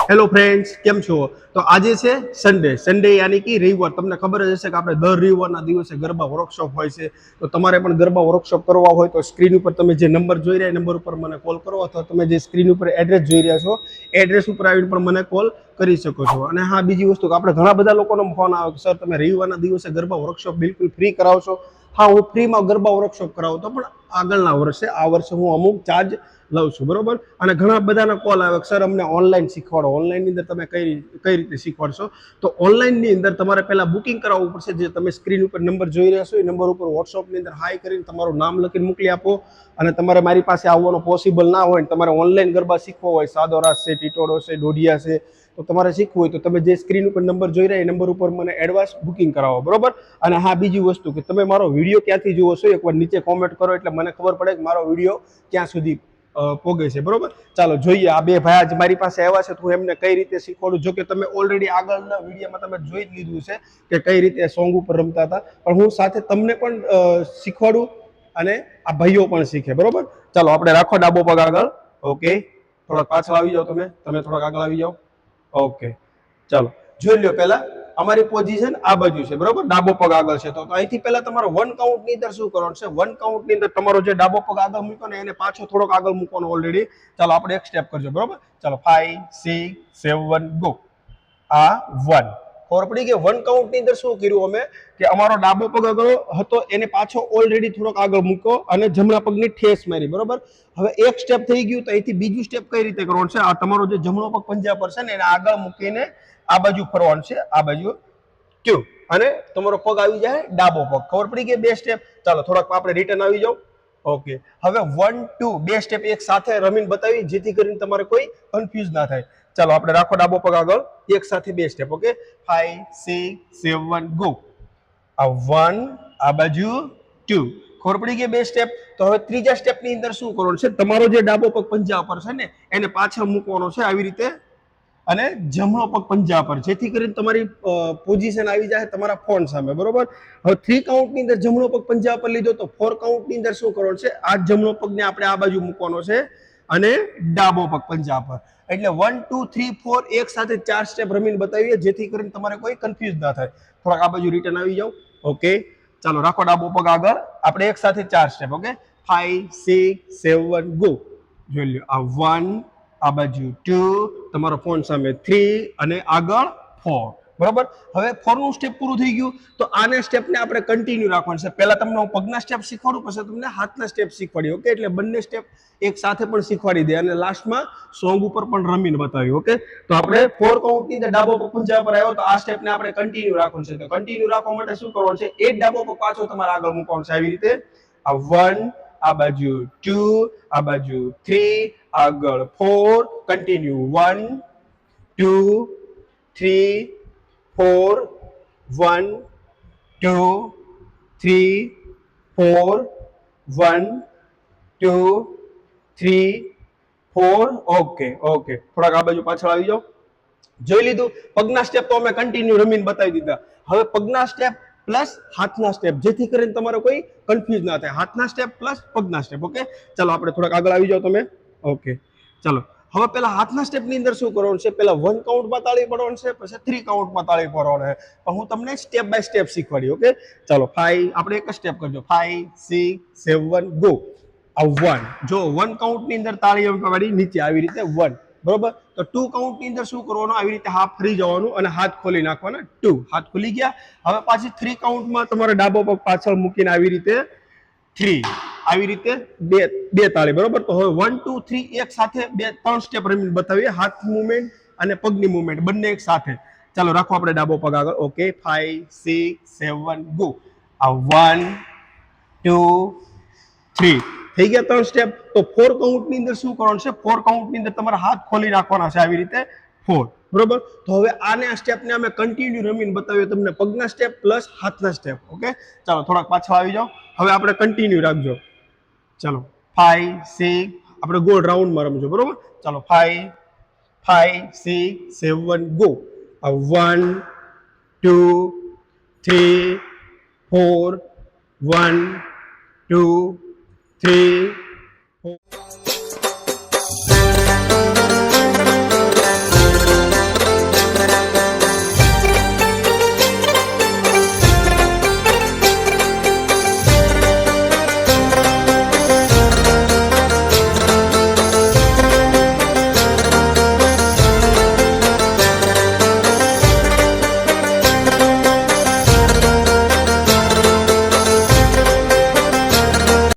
Hello friends, કેમ છો? તો આજે છે સન્ડે યાની કે રવિવાર. તમને ખબર જ હશે કે આપણે દર રવિવારના દિવસે ગરબા વર્કશોપ હોય છે. તો તમારે પણ ગરબા વર્કશોપ કરવા હોય તો સ્ક્રીન ઉપર તમે જે નંબર જોઈ રહ્યા નંબર ઉપર મને કોલ કરો, અથવા તમે જે સ્ક્રીન ઉપર એડ્રેસ જોઈ રહ્યા છો એડ્રેસ ઉપર આવીને પણ મને કોલ કરી શકો છો. અને હા, બીજી વસ્તુ કે આપણે ઘણા બધા લોકોનો ફોન આવે કે સર તમે રવિવારના દિવસે ગરબા વર્કશોપ બિલકુલ ફ્રી કરાવશો. હા, હું ફ્રીમાં ગરબા વર્કશોપ કરાવતો, પણ આગળના વર્ષે આ વર્ષે હું અમુક ચાર્જ લઉં છું, બરોબર. અને ઘણા બધાના કોલ આવે સર અમને ઓનલાઈન શીખવાડો. ઓનલાઈનની અંદર તમે કઈ રીતે શીખવાડશો? તો ઓનલાઈનની અંદર તમારે પહેલા બુકિંગ કરાવવું પડશે. જે તમે સ્ક્રીન ઉપર નંબર જોઈ રહ્યા છો એ નંબર ઉપર વોટ્સઅપની અંદર હાઈ કરીને તમારું નામ લખીને મોકલી આપો. અને તમારે મારી પાસે આવવાનો પોસિબલ ના હોય, તમારે ઓનલાઈન ગરબા શીખવો હોય, સાદો રાસ છે, ટીટોડો છે, દોઢિયા છે, તો તમારે શીખવું હોય તો તમે જે સ્ક્રીન ઉપર નંબર જોઈ રહ્યા એ નંબર ઉપર મને એડવાન્સ બુકિંગ કરાવો, બરોબર. અને હા, બીજી વસ્તુ કે તમે મારો વિડીયો ક્યાંથી જુઓ છો એકવાર નીચે કોમેન્ટ કરો, એટલે મને ખબર પડે કે મારો વિડીયો ક્યાં સુધી પોગે છે, બરોબર. ચાલો જોઈએ, આ બે ભાઈ આજ મારી પાસે આવ્યા છે તો હું એમને કઈ રીતે શીખવાડું. જો કે તમે ઓલરેડી આગળના વિડીયોમાં તમે જોઈ જ લીધું છે કે કઈ રીતે સોંગ ઉપર રમતા હતા, પણ હું સાથે તમને પણ શીખવાડું અને આ ભાઈઓ પણ શીખે, બરોબર. ચાલો આપણે રાખો ડાબો પગ આગળ. ઓકે, થોડાક પાછળ આવી જાઓ. તમે થોડાક આગળ આવી જાઓ. ઓકે, ચાલો જોઈ લ્યો. પહેલા અમારી પોઝિશન આ બાજુ છે, બરોબર. ડાબો પગ આગળ છે તો અહીંથી પહેલા તમારો વન કાઉન્ટ ની અંદર શું કરવાનું છે? વન કાઉન્ટ ની અંદર તમારો જે ડાબો પગ આગળ મૂકો ને એને પાછો થોડોક આગળ મૂકવાનો ઓલરેડી. ચાલો આપણે એક સ્ટેપ કરજો, બરોબર. ચાલો 5 6 7 ગો. આ 1. ખબર પડી કે વન કાઉન્ટ ની અંદર શું કર્યું અમે કે અમારો ડાબો પગ આગળ હતો એને પાછો ઓલરેડી થોડોક આગળ મૂકો અને જમણા પગની ઠેસ મારી, બરોબર. હવે એક સ્ટેપ થઈ ગયું તો અહીંથી બીજું સ્ટેપ કઈ રીતે કરવાનું છે? આ તમારો જે જમણો પગ પંજા પર છે ને એને આગળ મૂકીને આ બાજુ ફરવાનું છે, આ બાજુ ક્યુ, અને તમારો પગ આવી જાય ડાબો પગ. ખબર પડી કે બે સ્ટેપ? ચાલો થોડાક આપણે રિટર્ન આવી જાઓ. ઓકે, હવે 1 2 બે સ્ટેપ એક સાથે રમીને બતાવી જેથી કરીને તમારે કોઈ કન્ફ્યુઝ ના થાય. ચાલો આપણે રાખો ડાબો પગ આગળ, એક સાથે બે સ્ટેપ. Okay, 5 6 7 go. આ 1, આ બાજુ 2. ખબર પડી કે બે સ્ટેપ? તો હવે ત્રીજા સ્ટેપની અંદર શું કરવાનું છે? તમારો જે ડાબો પગ પંજા પર છે ને એને પાછળ મૂકવાનો છે આવી રીતે, અને જમણો પગ પંજા પર, જેથી કરીને તમારી પોઝિશન આવી જાય તમારા ફોન સામે, બરોબર. હવે 3 કાઉન્ટની અંદર જમણો પગ પંજા પર લીધો તો 4 કાઉન્ટની અંદર શું કરવાનું છે? આ જમણો પગને આપણે આ બાજુ મૂકવાનો છે અને ડાબો પગ પંજા પર. એટલે 1 2 3 4 એક સાથે 4 સ્ટેપ રમીને બતાવીએ જેથી કરીને તમારે કોઈ કન્ફ્યુઝ ના થાય. થોડાક આ બાજુ રિટર્ન આવી જાઓ. ઓકે, ચાલો રાખો ડાબો પગ આગળ, આપણે એક સાથે 4 સ્ટેપ. Okay, 5 6 7 go. જોઈ લો, આ 1, આ બાજુ 2, તમારો ફોન સામે 3 અને આગળ 4, બરોબર. હવે 4 નું સ્ટેપ પૂરું થઈ ગયું તો આને સ્ટેપને આપણે કન્ટિન્યુ રાખવાનું છે. પહેલા તમને હું પગના સ્ટેપ શીખવાડું, પછી તમને હાથના સ્ટેપ શીખવાડી. ઓકે, એટલે બંને સ્ટેપ એક સાથે પણ શીખવાડી દે અને લાસ્ટમાં સોંગ ઉપર પણ રમીને બતાવ્યું. ઓકે, તો આપણે 4 કાઉન્ટની અંદર ડાબો પગ પંજા પર આવ્યો તો આ સ્ટેપને આપણે કન્ટિન્યુ રાખવાનું છે. તો કન્ટિન્યુ રાખવા માટે શું કરવાનું છે? એક ડાબો પગ પાછો તમારે આગળ મૂકવાનો છે આવી રીતે. આ 1, આ બાજુ 2, આ બાજુ 3, આગળ 4, કન્ટિન્યુ 1 2 3 4 1 2 3 4 1 2 3 4. ઓકે ઓકે, થોડાક આ બાજુ પાછળ આવી જાઓ. જોઈ લીધું, પગના સ્ટેપ તો અમે કન્ટિન્યુ રમીને બતાવી દીધા. હવે પગના સ્ટેપ પ્લસ હાથના સ્ટેપ, જેથી કરીને તમારે કોઈ કન્ફ્યુઝ ના થાય. હાથના સ્ટેપ પ્લસ પગના સ્ટેપ. ઓકે, ચાલો આપણે થોડાક આગળ આવી જાઓ તમે. ઓકે, ચાલો હવે પેલા હાથના સ્ટેપની અંદર શું કરવાનું છે? પેલા 1 કાઉન્ટમાં તાળી પડવાનું છે, પછી 3 કાઉન્ટમાં તાળી પડવાનું છે. પણ હું તમને સ્ટેપ બાય સ્ટેપ શીખવાડી. ઓકે, ચાલો 5, આપણે એક સ્ટેપ કરજો. 5 6 7 ગો. આ 1, જો 1 કાઉન્ટની અંદર તાળી વાળી નીચે આવી રીતે 1, બરોબર. તો 2 કાઉન્ટની અંદર શું કરવાનું? આવી રીતે હાથ ફરી જવાનું અને હાથ ખોલી નાખવાના. 2, હાથ ખુલી ગયા. હવે પાછી 3 કાઉન્ટમાં તમારે ડાબો પગ પાછળ મૂકીને આવી રીતે 3, આવી રીતે બે તાળી, બરોબર. તો હવે 1 2 3 એક સાથે 3 સ્ટેપ રમીને બતાવીએ, હાથ મુવમેન્ટ અને પગની મુવમેન્ટ બંને એક સાથે. ચાલો રાખો આપણે ડાબો પગ આગળ. Okay, 5 6 7 go. આ 1 2 3 થઈ ગયા 3 સ્ટેપ. તો 4 કાઉન્ટની અંદર શું કરવાનું છે? 4 કાઉન્ટની અંદર તમારે હાથ ખોલી નાખવાના છે આવી રીતે 4, બરોબર. તો હવે આ સ્ટેપને અમે કન્ટિન્યુ રમીને બતાવીએ તમને, પગના સ્ટેપ પ્લસ હાથના સ્ટેપ. ઓકે, ચાલો થોડાક પાછળ આવી જાઓ. હવે આપણે કન્ટિન્યુ રાખજો. ચાલો 5 6, આપણે ગોળ રાઉન્ડમાં રમજો, બરોબર. ચાલો 5 5 6 7 ગો. 1 2 3 4 1 2 3